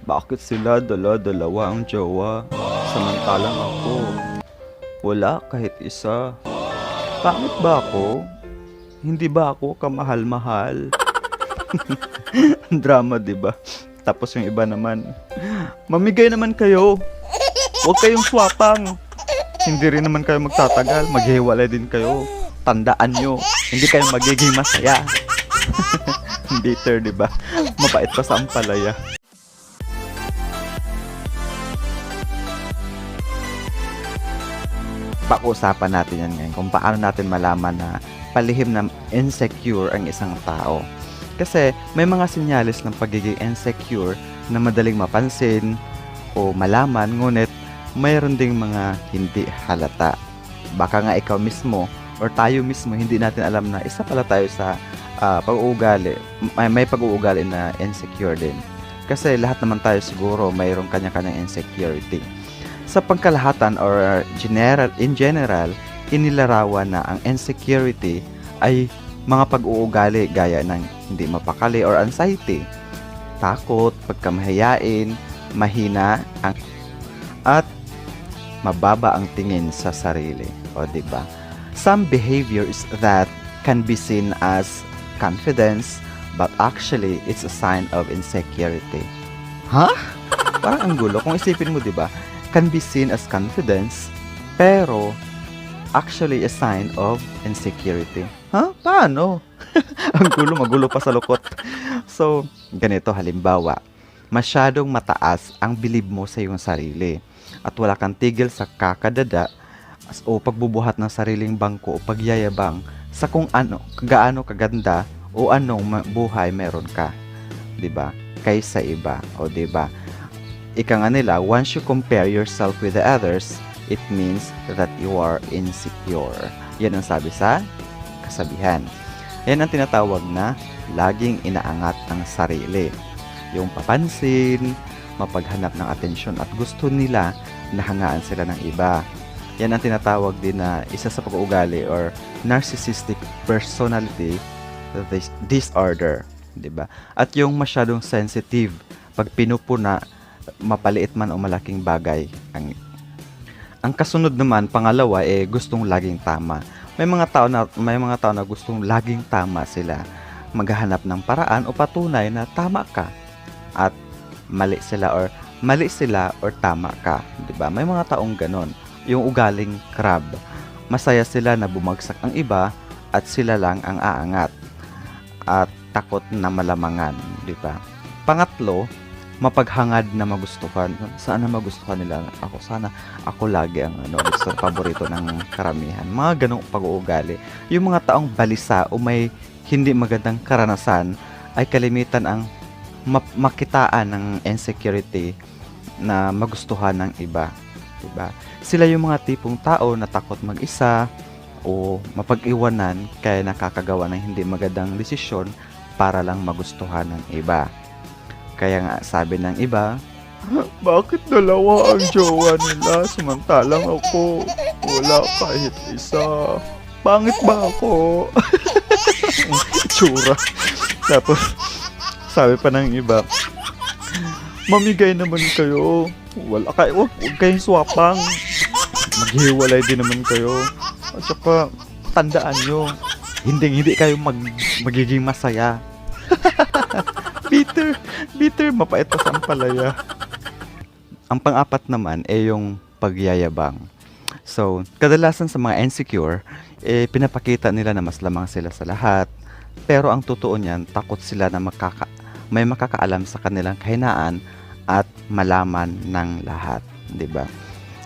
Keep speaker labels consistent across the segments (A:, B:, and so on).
A: Bakit sila dala-dalawa ang jowa? Samantalang ako, wala kahit isa. Pangit ba ako? Hindi ba ako kamahal-mahal? Drama, 'di ba? Tapos yung iba naman, mamigay naman kayo. Huwag kayong swapang. Hindi rin naman kayo magtatagal. Maghihiwalay din kayo. Tandaan nyo, hindi kayo magiging masaya. Bitter, 'di ba? Mabait pa sa ampalaya. Pag-usapan natin yan ngayon kung paano natin malaman na palihim na insecure ang isang tao. Kasi may mga senyales ng pagiging insecure na madaling mapansin o malaman, ngunit mayroon ding mga hindi halata. Baka nga ikaw mismo or tayo mismo hindi natin alam na isa pala tayo sa pag-uugali. May pag-uugali na insecure din. Kasi lahat naman tayo siguro mayroong kanya-kanyang insecurity. Sa pangkalahatan or in general, inilarawan na ang insecurity ay mga pag-uugali gaya ng hindi mapakali or anxiety, takot, pagkamahiyain, mahina at mababa ang tingin sa sarili. O di ba? Some behaviors that can be seen as confidence but actually it's a sign of insecurity. Ha? Parang ang gulo kung isipin mo, di ba? Can be seen as confidence, pero actually a sign of insecurity. Ha? Paano? Ang gulo, magulo pa sa lukot. So, ganito halimbawa, masyadong mataas ang bilib mo sa iyong sarili at wala kang tigil sa kakadada o pagbubuhat ng sariling bangko o pagyayabang sa kung ano, gaano kaganda o anong buhay meron ka. 'Di ba? Kaysa iba, o 'di ba? Ika nga nila, once you compare yourself with the others, it means that you are insecure. Yan ang sabi sa kasabihan. Yan ang tinatawag na laging inaangat ang sarili. Yung papansin, mapaghanap ng atensyon at gusto nila na hangaan sila ng iba. Yan ang tinatawag din na isa sa pag-uugali or narcissistic personality disorder. 'Di ba? At yung masyadong sensitive, pag pinupuna, mapaliit man o malaking bagay. Ang kasunod naman, pangalawa, gustong laging tama. May mga tao na gustong laging tama sila. Maghahanap ng paraan o patunay na tama ka at mali sila or tama ka, 'di ba? May mga taong ganon. Yung ugaling crab. Masaya sila na bumagsak ang iba at sila lang ang aangat. At takot na malamangan, 'di ba? Pangatlo, mapaghangad na magustuhan. Sana magustuhan nila ako. Sana ako lagi ang gusto, paborito ng karamihan. Mga ganong pag-uugali. Yung mga taong balisa o may hindi magandang karanasan ay kalimitan ang makitaan ng insecurity na magustuhan ng iba. Diba? Sila yung mga tipong tao na takot mag-isa o mapag-iwanan kaya nakakagawa ng hindi magandang desisyon para lang magustuhan ng iba. Kaya nga sabi ng iba, bakit dalawa ang jowa nila samantalang ako wala kahit isa? Pangit ba ako? Itsura. Tapos sabi pa ng iba, mamigay naman kayo. Huwag kayong swapang. Maghiwalay din naman kayo. At saka tandaan nyo, hindi kayo magiging masaya. Bitter, mapait pa sa ampalaya. Ang pang-apat naman yung pagyayabang. So, kadalasan sa mga insecure, pinapakita nila na mas lamang sila sa lahat. Pero ang totoo niyan, takot sila na may makakaalam sa kanilang kahinaan at malaman ng lahat, 'di ba?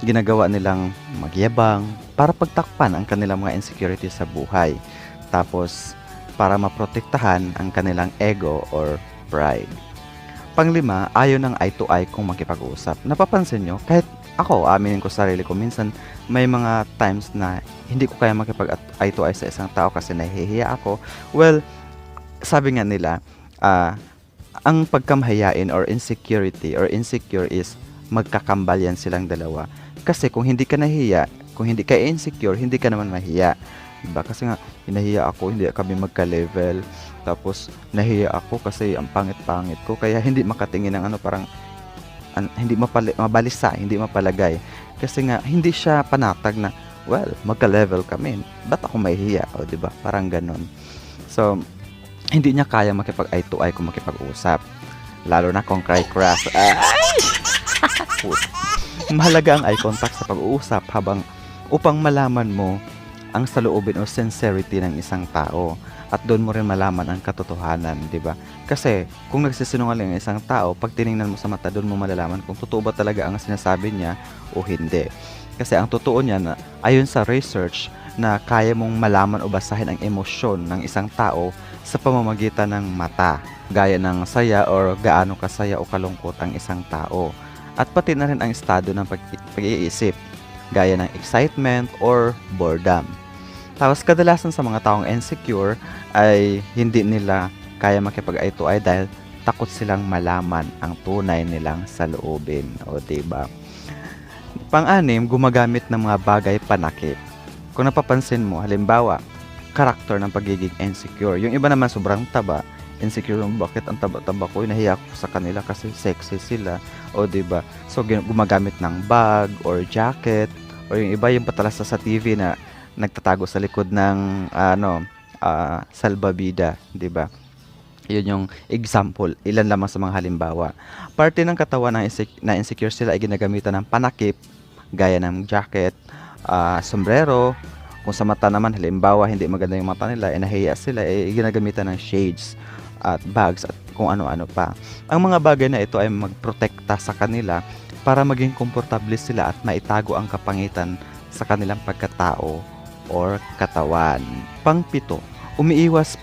A: Ginagawa nilang magyabang para pagtakpan ang kanilang mga insecurity sa buhay. Tapos, para maprotektahan ang kanilang ego or pride. Panglima, ayaw ng eye to eye kung makipag-usap. Napapansin nyo, kahit ako, aminin ko sarili ko, minsan may mga times na hindi ko kaya makipag-eye to eye sa isang tao kasi nahihiya ako. Well, sabi nga nila, ang pagkamahiyain or insecurity or insecure is magkakambal yan silang dalawa. Kasi kung hindi ka nahiya, kung hindi ka insecure, hindi ka naman mahiya. Diba? Kasi nga, hinahiya ako, hindi kami magka-level. Tapos, nahiya ako kasi ang pangit-pangit ko. Kaya hindi makatingin ng parang hindi mabalisa, hindi mapalagay. Kasi nga hindi siya panatag na, well, magka-level kami, ba't ako mahihiya, o 'di ba? Parang gano'n. So, hindi niya kaya makipag-eye to eye kung makipag-usap, lalo na kung cry-crush. Mahalaga ang eye contact sa pag-uusap upang malaman mo ang saloobin o sincerity ng isang tao at doon mo rin malaman ang katotohanan, 'di ba? Kasi kung nagsisinungaling ang isang tao, pag tiningnan mo sa mata, doon mo malalaman kung totoo ba talaga ang sinasabi niya o hindi. Kasi ang totoo niyan, ayon sa research, na kaya mong malaman o basahin ang emosyon ng isang tao sa pamamagitan ng mata, gaya ng saya or gaano kasaya o kalungkot ang isang tao. At pati na rin ang estado ng pag-iisip, gaya ng excitement or boredom. Tapos kadalasan sa mga taong insecure ay hindi nila kaya makipag-eye to eye dahil takot silang malaman ang tunay nilang saloobin, o 'di ba? Pang-anim, gumagamit ng mga bagay panakip. Kung napapansin mo, halimbawa, karakter ng pagiging insecure. Yung iba naman sobrang taba, insecure yung bakit ang taba-taba ko, nahiya ko sa kanila kasi sexy sila, o 'di ba? So gumagamit ng bag or jacket, o yung iba yung patalas sa TV na nagtatago sa likod ng salbabida, 'di ba? Yun yung example, ilan lamang sa mga halimbawa. Parte ng katawan na insecure sila ay ginagamitan ng panakip, gaya ng jacket, sombrero. Kung sa mata naman, halimbawa, hindi maganda yung mata nila, nahiya sila, ginagamitan ng shades at bags at kung ano-ano pa. Ang mga bagay na ito ay magprotekta sa kanila para maging komportable sila at maitago ang kapangitan sa kanilang pagkatao or katawan. Pang-pito, umiiwas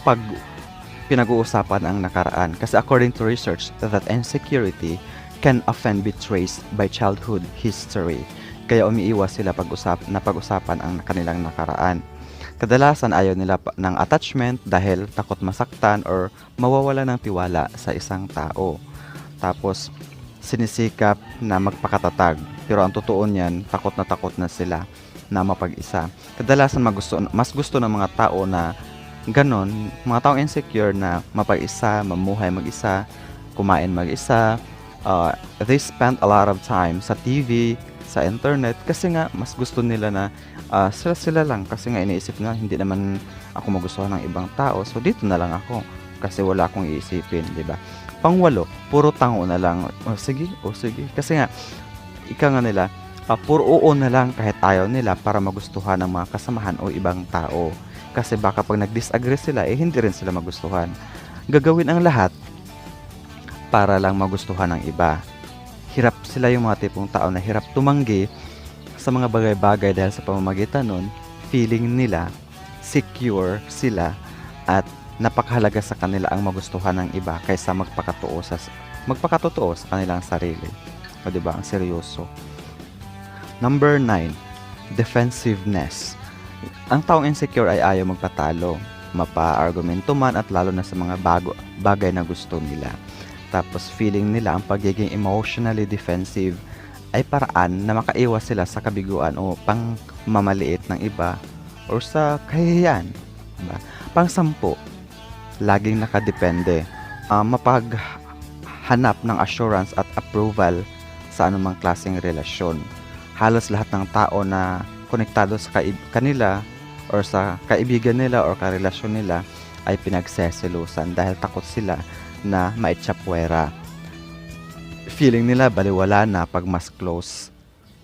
A: pag pinag-uusapan ang nakaraan. Kasi according to research, that insecurity can often be traced by childhood history. Kaya umiiwas sila pag-usapan ang kanilang nakaraan. Kadalasan ayaw nila ng attachment dahil takot masaktan or mawawala ng tiwala sa isang tao. Tapos, sinisikap na magpakatatag. Pero ang totoo niyan, takot na sila na mapag-isa. Kadalasan mas gusto ng mga tao na ganon, mga taong insecure na mapag-isa, mamuhay mag-isa, kumain mag-isa. They spend a lot of time sa TV, sa internet, kasi nga mas gusto nila na sila lang, kasi nga iniisip na hindi naman ako magustuhan ng ibang tao, so dito na lang ako kasi wala akong iisipin, di ba? Pang-walo, puro tango na lang. Sige, kasi nga ika nga nila, puro oo na lang kahit ayaw nila para magustuhan ng mga kasamahan o ibang tao. Kasi baka pag nag-disagree sila, hindi rin sila magustuhan. Gagawin ang lahat para lang magustuhan ng iba. Hirap sila yung mga tipong tao na hirap tumanggi sa mga bagay-bagay dahil sa pamamagitan nun, feeling nila secure sila at napakahalaga sa kanila ang magustuhan ng iba kaysa magpakatotoo sa kanilang sarili. O diba, ang seryoso. Number 9, defensiveness. Ang taong insecure ay ayaw magpatalo, mapa-argumento man at lalo na sa mga bagay na gusto nila. Tapos feeling nila ang pagiging emotionally defensive ay paraan na makaiwas sila sa kabiguan o pangmamaliit ng iba or sa kahihiyan. Diba? Pang-10, laging nakadepende. Mapaghanap ng assurance at approval sa anumang klaseng relasyon. Halos lahat ng tao na konektado sa kanila or sa kaibigan nila or karelasyon nila ay pinagseselusan dahil takot sila na maitsapwera. Feeling nila baliwala na pag mas close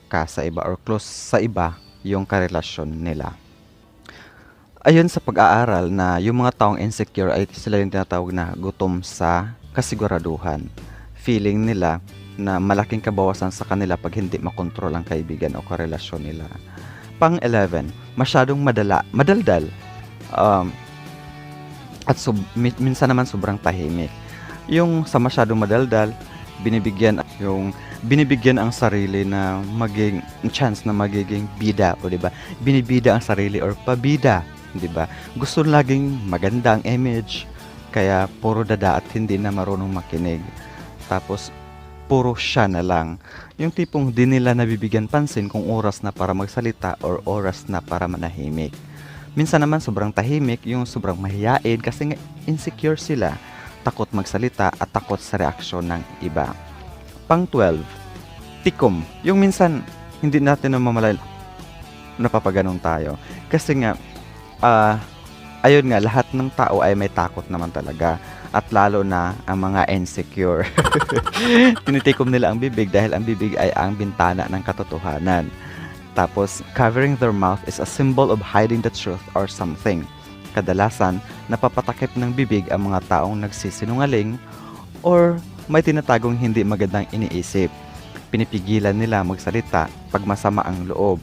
A: ka sa iba or close sa iba yung karelasyon nila. Ayon sa pag-aaral na yung mga taong insecure ay sila yung tinatawag na gutom sa kasiguraduhan. Feeling nila na malaking kabawasan sa kanila pag hindi makontrol ang kaibigan o karelasyon nila. Pang-11, masyadong madaldal at minsan naman sobrang tahimik. Yung sa masyadong madaldal, binibigyan ang sarili na maging chance na magiging bida, o 'di ba? Binibida ang sarili or pabida, 'di ba? Gusto laging maganda ang image, kaya puro dada at hindi na marunong makinig. Tapos puro siya na lang. Yung tipong di nila nabibigyan pansin kung oras na para magsalita or oras na para manahimik. Minsan naman sobrang tahimik, yung sobrang mahiyain kasi nga insecure sila, takot magsalita at takot sa reaksyon ng iba. Pang-12, tikom. Yung minsan hindi natin namamalayan napapagano'n tayo. Kasi nga, ah, ayun nga lahat ng tao ay may takot naman talaga at lalo na ang mga insecure. Tinitikom nila ang bibig dahil ang bibig ay ang bintana ng katotohanan. Tapos, covering their mouth is a symbol of hiding the truth or something. Kadalasan, napapatakip ng bibig ang mga taong nagsisinungaling or may tinatagong hindi magandang iniisip. Pinipigilan nila magsalita pag masama ang loob.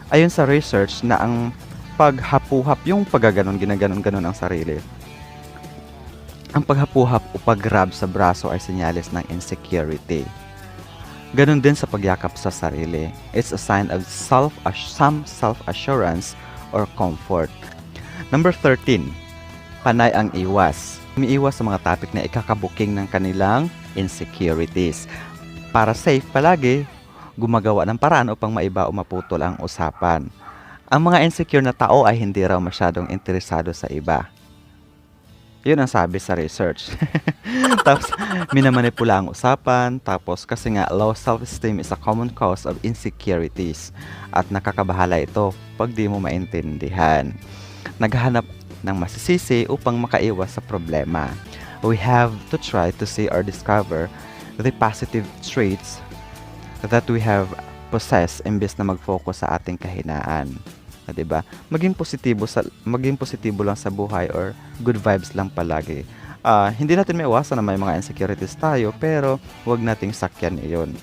A: Ayon sa research na ang paghapuhap, yung paggaganon, ginaganon-ganon ang sarili. Ang paghapuhap o pag-grab sa braso ay senyales ng insecurity. Ganon din sa pagyakap sa sarili. It's a sign of some self-assurance or comfort. Number 13, panay ang iwas. Umiiwas sa mga topic na ikakabuking ng kanilang insecurities. Para safe palagi, gumagawa ng paraan upang maiba o maputol ang usapan. Ang mga insecure na tao ay hindi raw masyadong interesado sa iba. Yun ang sabi sa research. Tapos, minamanipula ang usapan. Tapos, kasi nga, low self-esteem is a common cause of insecurities. At nakakabahala ito pag di mo maintindihan. Naghahanap ng masisisi upang makaiwas sa problema. We have to try to see or discover the positive traits that we have possessed imbes na mag-focus sa ating kahinaan. 'Di ba? Maging positibo lang sa buhay or good vibes lang palagi. Hindi natin maiwasan na may mga insecurities tayo pero huwag nating sakyan iyon.